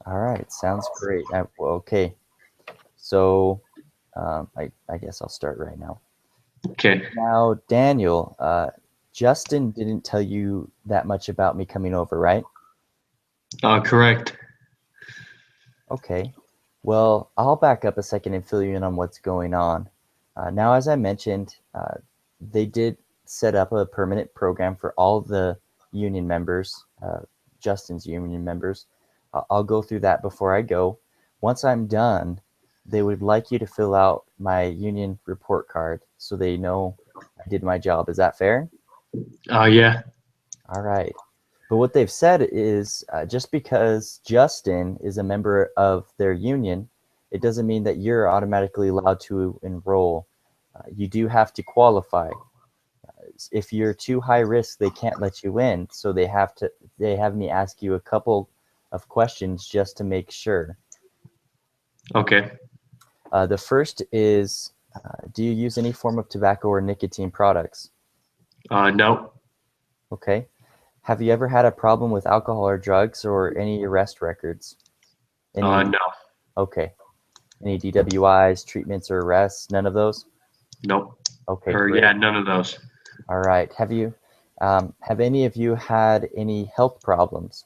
All right, sounds great. Well, okay, so I guess I'll start right now. Okay. Now, Daniel, Justin didn't tell you that much about me coming over, right? Correct. Okay. Well, I'll back up a second and fill you in on what's going on. Now, as I mentioned, they did set up a permanent program for all the union members, Justin's union members. I'll go through that before I go. Once I'm done, they would like you to fill out my union report card so they know I did my job. Is that fair? Yeah. All right. But what they've said is just because Justin is a member of their union, it doesn't mean that you're automatically allowed to enroll. You do have to qualify. If you're too high risk, they can't let you in. So they have me ask you a couple of questions just to make sure. Okay. The first is, do you use any form of tobacco or nicotine products? No. Okay. Have you ever had a problem with alcohol or drugs or any arrest records? Any No. Okay. Any DWIs, treatments, or arrests? None of those? Nope. Okay, Or great. yeah, none of those. All right. Have any of you had any health problems?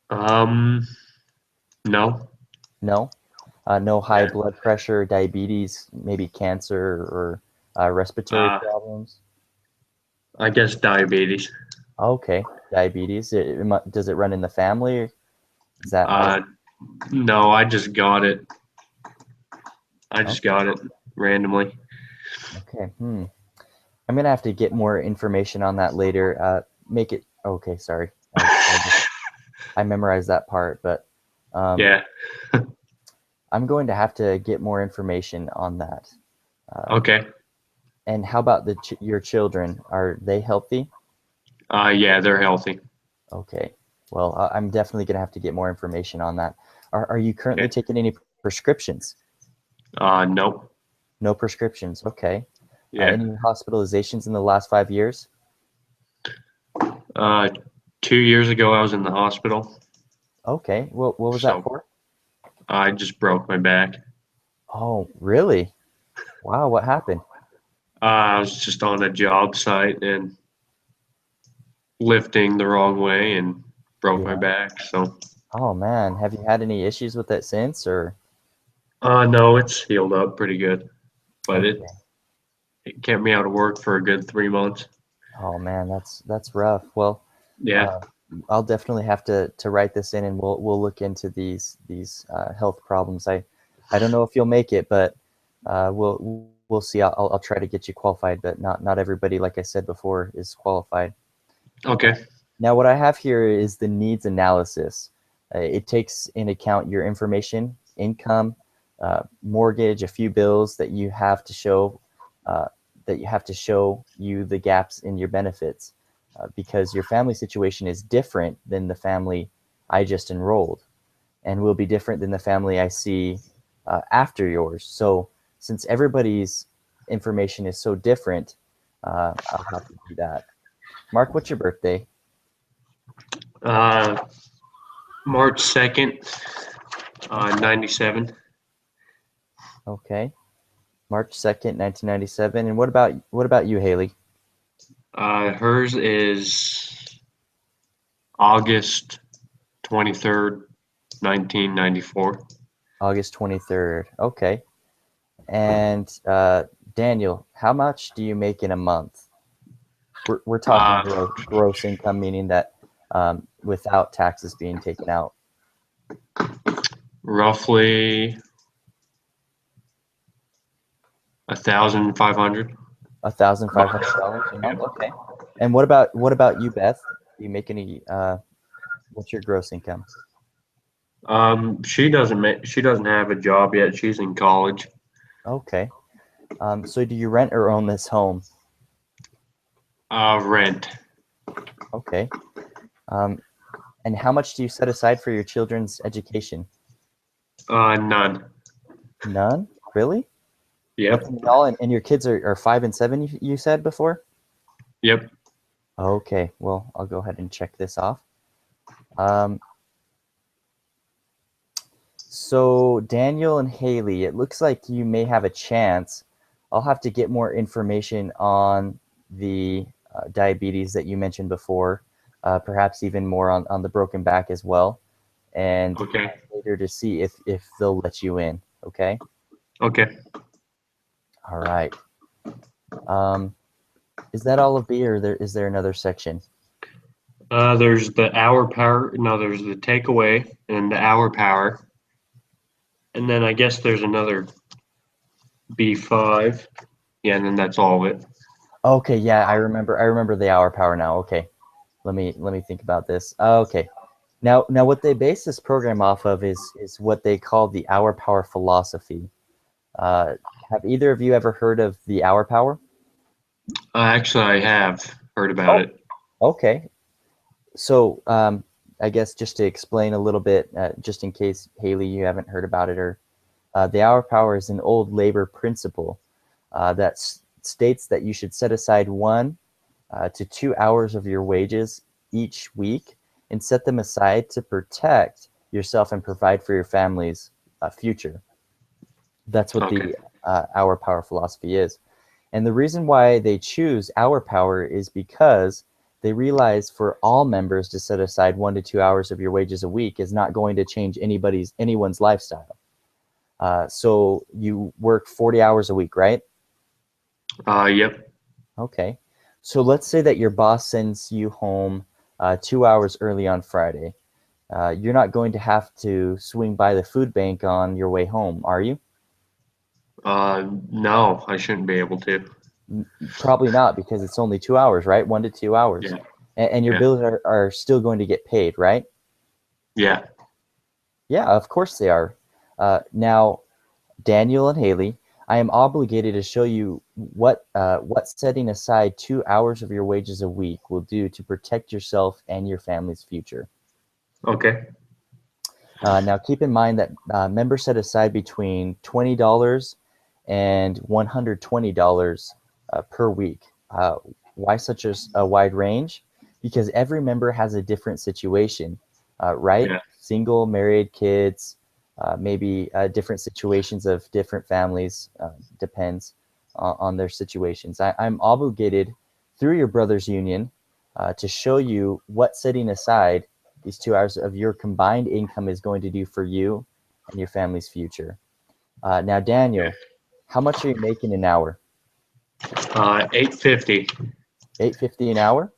Um, no. No? No high Yeah. blood pressure, diabetes, maybe cancer, or respiratory Uh, problems? I guess diabetes. Okay, diabetes. Does it run in the family? Is that how? Uh, no, I just got it. I just Okay. got it randomly. Okay. I'm gonna have to get more information on that later. Make it okay. Sorry, I memorized that part, but um, Yeah. I'm going to have to get more information on that. Uh, Okay. and how about your children? Are they healthy? Yeah, they're healthy. Okay. Well, I'm definitely going to have to get more information on that. Are you currently Okay. taking any prescriptions? Nope. No prescriptions. Okay. Yeah. Any hospitalizations in the last 5 years? Uh, 2 years ago, I was in the hospital, Okay. Well, what was that so for? I just broke my back. Oh, really? Wow. What happened? I was just on a job site and lifting the wrong way and broke my Yeah. back. So, Oh man. Have you had any issues with it since, or? no, it's healed up pretty good, but it Okay. it kept me out of work for a good 3 months. Oh man, that's rough. Well, Yeah. uh, I'll definitely have to write this in, and we'll look into these health problems. I don't know if you'll make it, but we'll see. I'll try to get you qualified, but not everybody, like I said before, is qualified. Okay. Now, what I have here is the needs analysis. It takes in account your information, income, mortgage, a few bills that you have to show uh, you the gaps in your benefits because your family situation is different than the family I just enrolled and will be different than the family I see after yours. So, since everybody's information is so different, I'll have to do that. Mark, what's your birthday? Uh, March 2nd, 97. Okay. March 2nd, 1997. And what about you, Haley? Hers is August 23rd, 1994. August 23rd. Okay. And Daniel, how much do you make in a month? We're talking Uh, gross income, meaning that without taxes being taken out. Roughly 1,500. $1,500 a Yeah. month. Okay. And what about you, Beth? Do you make any? What's your gross income? She doesn't have a job yet. She's in college. Okay. So do you rent or own this home? Rent. Okay. Um, and how much do you set aside for your children's education? None. None? Really? Yep. Nothing at all? And your kids are 5 and 7, you said before? Yep. Okay, well, I'll go ahead and check this off. Um, So Daniel and Haley, it looks like you may have a chance. I'll have to get more information on the diabetes that you mentioned before, perhaps even more on the broken back as well, and Okay. later to see if they'll let you in. Okay. Okay. All right. Um, is that all of B, or is there another section? There's the hour power. No, there's the takeaway and the hour power, and then I guess there's another B5. Yeah, and then that's all of it. Okay, yeah, I remember the hour power now. Okay. Let me think about this. Okay. Now what they base this program off of is what they call the hour power philosophy. Uh, have either of you ever heard of the hour power? Actually, I have heard about Oh, it. okay. So I guess just to explain a little bit, just in case Haley, you haven't heard about it, or the hour power is an old labor principle that states that you should set aside 1 to 2 hours of your wages each week and set them aside to protect yourself and provide for your family's future. That's what Okay. the hour power philosophy is. And the reason why they choose hour power is because they realize for all members to set aside 1 to 2 hours of your wages a week is not going to change anyone's lifestyle. So you work 40 hours a week, right? Yep. Okay. So let's say that your boss sends you home 2 hours early on Friday. You're not going to have to swing by the food bank on your way home, are you? No, I shouldn't be able to. Probably not, because it's only 2 hours, right? 1 to 2 hours. Yeah. And your Yeah. bills are still going to get paid, right? Yeah. Yeah, of course they are. Now, Daniel and Haley, I am obligated to show you what setting aside 2 hours of your wages a week will do to protect yourself and your family's future. Okay. Now, keep in mind that members set aside between $20 and $120 per week. Why such a wide range? Because every member has a different situation, right? Yeah. Single, married, kids, maybe different situations of different families, depends on their situations. I'm obligated through your brother's union to show you what setting aside these 2 hours of your combined income is going to do for you and your family's future. Now, Daniel, how much are you making an hour? 850. 8.50 an hour?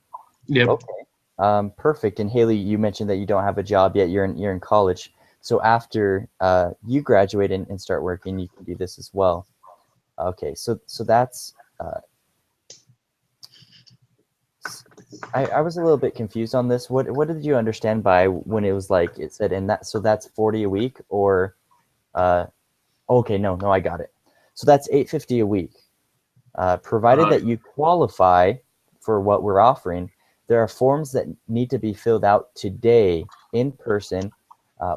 Yep. Okay. Perfect. And Haley, you mentioned that you don't have a job yet. You're in college. So after you graduate and start working, you can do this as well. Okay. So that's I was a little bit confused on this. What did you understand by when it was like it said, and that, so that's 40 a week, or uh okay, no, I got it. So that's 8.50 a week. Provided Uh, that you qualify for what we're offering, there are forms that need to be filled out today in person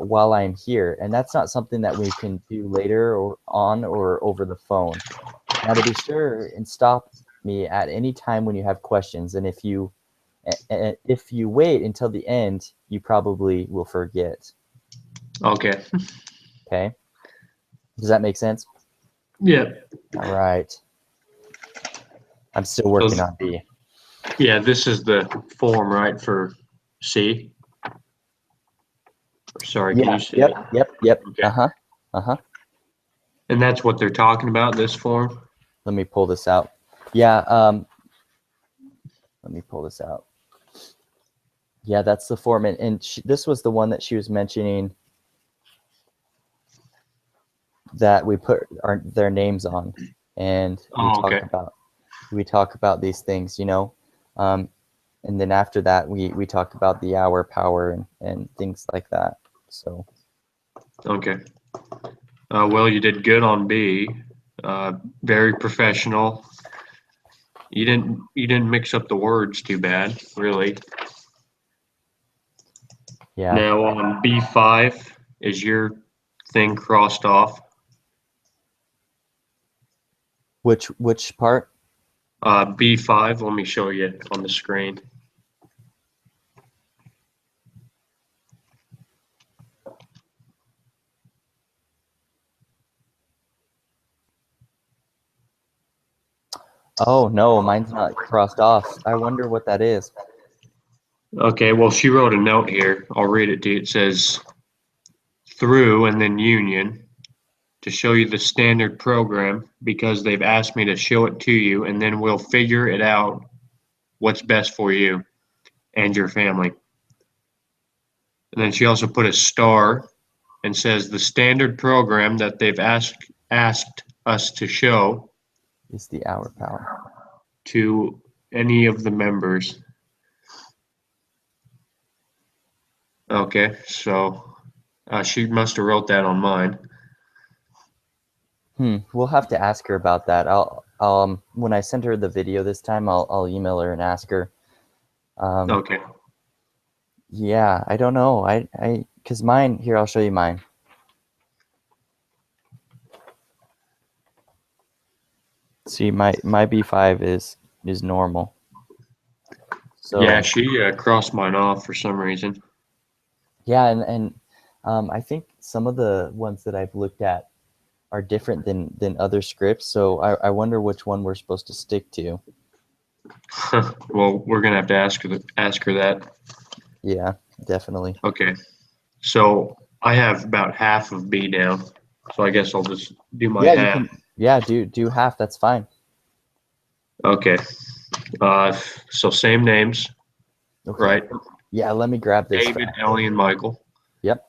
while I'm here, and that's not something that we can do later or on or over the phone. Now, to be sure and stop me at any time when you have questions, and if you wait until the end, you probably will forget. okay. Okay, does that make sense? Yep. All right. I'm still So, working on B. yeah, this is the form, right, for C? Sorry, can Yeah. you say Yep. it? Yep. Okay. Uh-huh. Uh-huh. And that's what they're talking about, this form? Let me pull this out. Yeah, let me pull this out. Yeah, that's the form, and this was the one that she was mentioning that we put their names on, and Oh, okay. we talk about these things, um, and then after that we talk about the hour power and things like that. So Okay. Well, you did good on B. Very professional. You didn't mix up the words too bad, really. yeah, Now on B5, is your thing crossed off? which part? B5, let me show you on the screen. Oh no, mine's not crossed off. I wonder what that is. Okay, well, she wrote a note here. I'll read it to you. It says, through and then union to show you the standard program because they've asked me to show it to you, and then we'll figure it out what's best for you and your family. And then she also put a star and says the standard program that they've asked us to show Is the hour power. to any of the members. Okay, so she must have wrote that on mine. We'll have to ask her about that. When I send her the video this time, I'll email her and ask her. Okay. Yeah, I don't know. Because mine, here, I'll show you mine. See, my B5 is normal. So Yeah, she crossed mine off for some reason. yeah, and I think some of the ones that I've looked at are different than other scripts. So I wonder which one we're supposed to stick to. Well, we're gonna have to ask her that. Yeah, definitely. Okay. So I have about half of B down. So I guess I'll just do my Yeah, you half. can. Yeah, do half. That's fine. Okay. So same names, Okay. right? Yeah, let me grab this. David, Ellie, and Michael. Yep.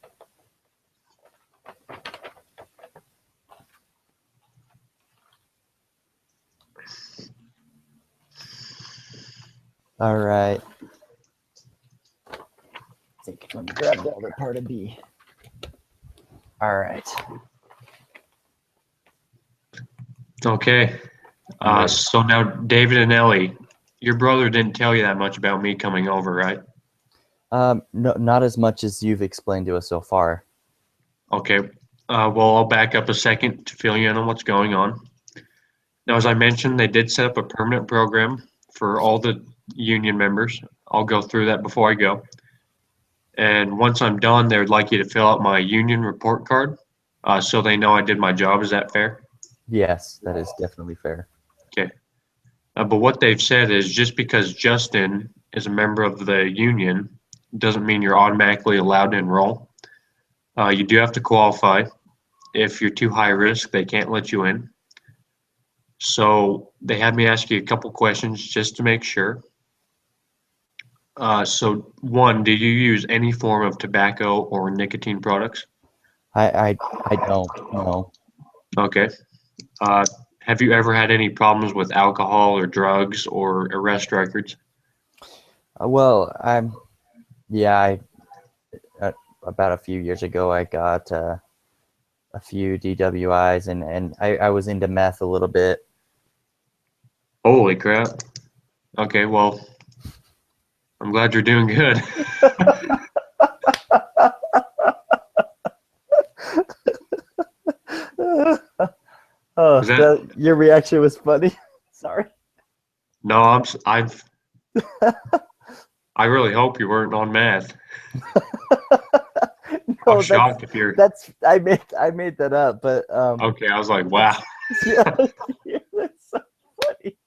All right. I think let me grab the other part of B. All right. Okay. Right. So now David and Ellie, your brother didn't tell you that much about me coming over, right? No, not as much as you've explained to us so far. Okay. Well, I'll back up a second to fill you in on what's going on. Now, as I mentioned, they did set up a permanent program for all the union members. I'll go through that before I go. And once I'm done, they would like you to fill out my union report card so they know I did my job. Is that fair? Yes, that is definitely fair. Okay. But what they've said is just because Justin is a member of the union doesn't mean you're automatically allowed to enroll. You do have to qualify. If you're too high risk, they can't let you in. So they had me ask you a couple questions just to make sure. So one, do you use any form of tobacco or nicotine products? I don't know. Okay. Uh, have you ever had any problems with alcohol or drugs or arrest records? Well, yeah, about a few years ago, I got a few DWIs, and I was into meth a little bit. Holy crap. Okay, well, I'm glad you're doing good. Oh, Was that your reaction was funny. Sorry. no? I really hope you weren't on meth. I'm No, shocked if you're. that's I made that up, but Okay, I was like, wow. yeah, that's so funny.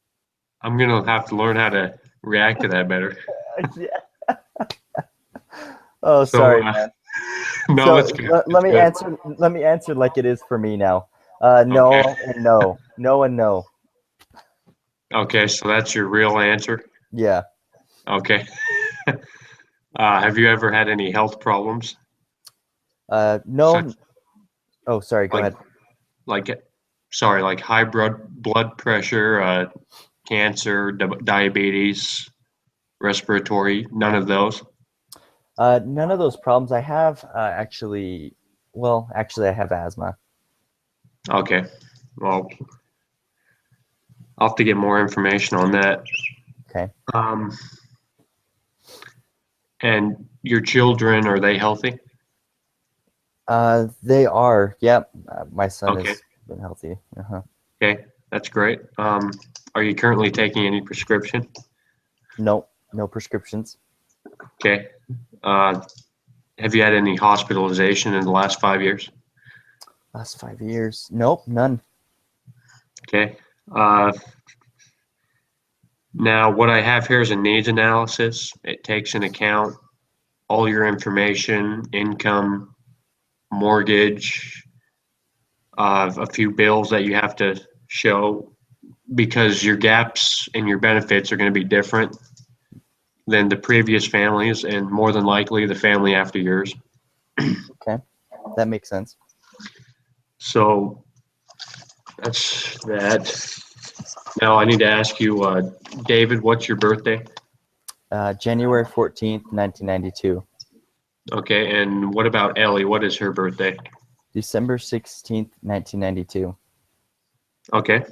I'm gonna have to learn how to react to that better. Yeah. Oh, So, sorry, man. no, So that's good. let That's me good. answer. Let me answer like it is for me now. No Okay. and no. No and no. Okay, so that's your real answer. Yeah. Okay. Have you ever had any health problems? No. Such Oh, sorry. Go like ahead. like sorry, like high blood pressure, cancer, diabetes, respiratory, none of those. None of those problems. I have actually. Well, actually, I have asthma. Okay. Well, I'll have to get more information on that. Okay. Um, and your children, are they healthy? They are. Yep. My son Okay. has been healthy. Uh-huh. Okay, that's great. Are you currently taking any prescription? Nope. No prescriptions. Okay. Uh, have you had any hospitalization in the last 5 years? Last 5 years. Nope. None. Okay. Uh, Now, what I have here is a needs analysis. It takes into account all your information, income, mortgage, a few bills that you have to show because your gaps in your benefits are going to be different than the previous families and more than likely the family after yours. Okay, that makes sense. So that's that. Now I need to ask you, David, what's your birthday? January 14th, 1992. Okay, and what about Ellie? What is her birthday? December 16th, 1992. Okay.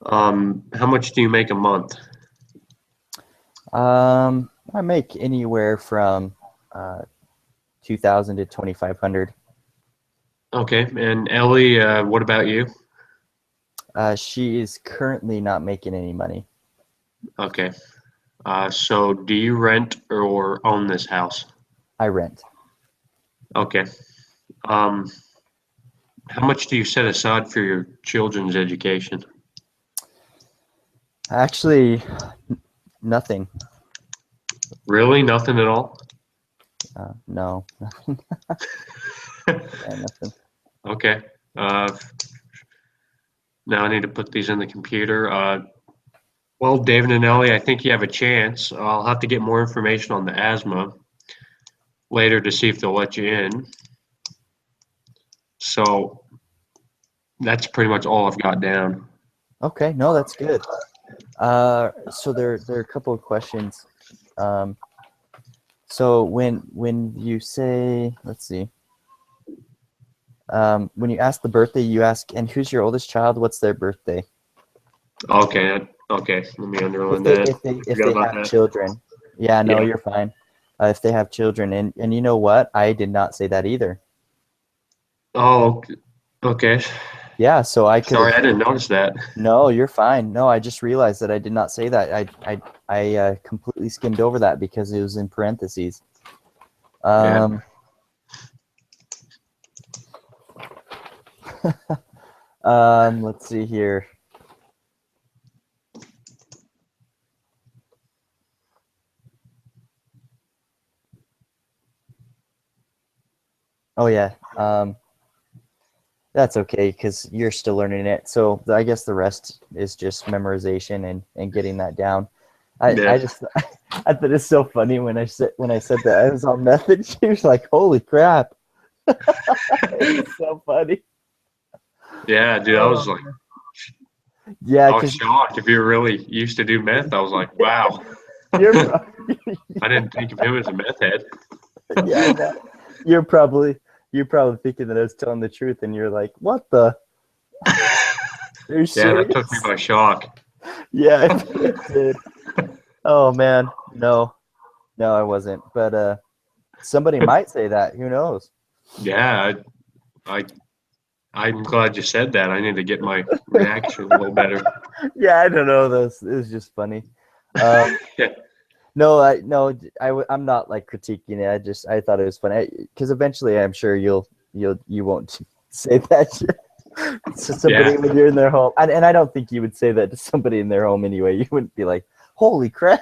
How much do you make a month? I make anywhere from 2,000 to 2,500. Okay, and Ellie, what about you? She is currently not making any money. Okay. So do you rent or own this house? I rent. Okay. Um, how much do you set aside for your children's education? Actually, nothing. Really? Nothing at all? No. Yeah, nothing. Okay. Now I need to put these in the computer. Well, David and Ellie, I think you have a chance. I'll have to get more information on the asthma later to see if they'll let you in. So that's pretty much all I've got down. Okay, no, that's good. So there are a couple of questions. So when you say, let's see, when you ask the birthday, you ask, and who's your oldest child? What's their birthday? Okay. Okay. Let me underline that. If Forgot they about have that. children. Yeah, no, Yeah. you're fine. If they have children, and you know what? I did not say that either. Oh, okay. Yeah, so I could Sorry, have. I didn't notice that. No, you're fine. No, I just realized that I did not say that. I completely skimmed over that because it was in parentheses. Yeah. Let's see here. Oh yeah. That's okay because you're still learning it. So I guess the rest is just memorization and getting that down. Yeah. I just I thought it's so funny when I said that I was on method. She was like, "Holy crap!" It's so funny. Yeah, dude, I was like, Yeah, I was because shocked. If you're really used to do meth, I was like, wow. you're I didn't think of him as a meth head. yeah, I know. You're probably thinking that I was telling the truth, and you're like, "What the? Are you Yeah, that took me serious?" by shock. Yeah, it did. Oh man, no, I wasn't. But somebody might say that. Who knows? Yeah, I'm glad you said that. I need to get my reaction a little better. Yeah, I don't know. This it was just funny. Yeah. No, I'm not like critiquing it. I thought it was funny because eventually I'm sure you won't say that to somebody Yeah. when you're in their home, and I don't think you would say that to somebody in their home anyway. You wouldn't be like, "Holy crap,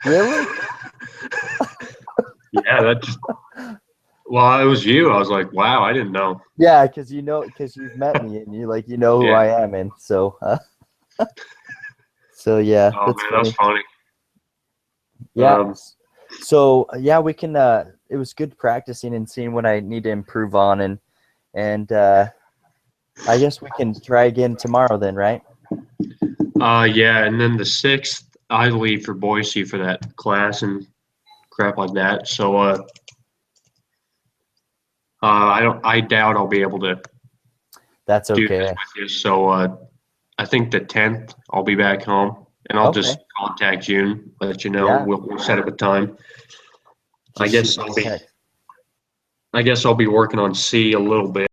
really?" Yeah, that just, well, it was you. I was like, wow, I didn't know. Yeah, because you've met me and you know who Yeah. I am, and so so yeah, Oh, that's man, that's funny. funny. Yeah. Um, So yeah, we can. It was good practicing and seeing what I need to improve on, and I guess we can try again tomorrow then, right? yeah, and then the 6th, I leave for Boise for that class and crap like that. So, I doubt I'll be able to That's do this okay. with you. So, I think the 10th, I'll be back home, and I'll Okay. just contact you and let you know. Yeah. We'll set up a time. I Just shoot guess me I'll a be text. I guess I'll be working on C a little bit.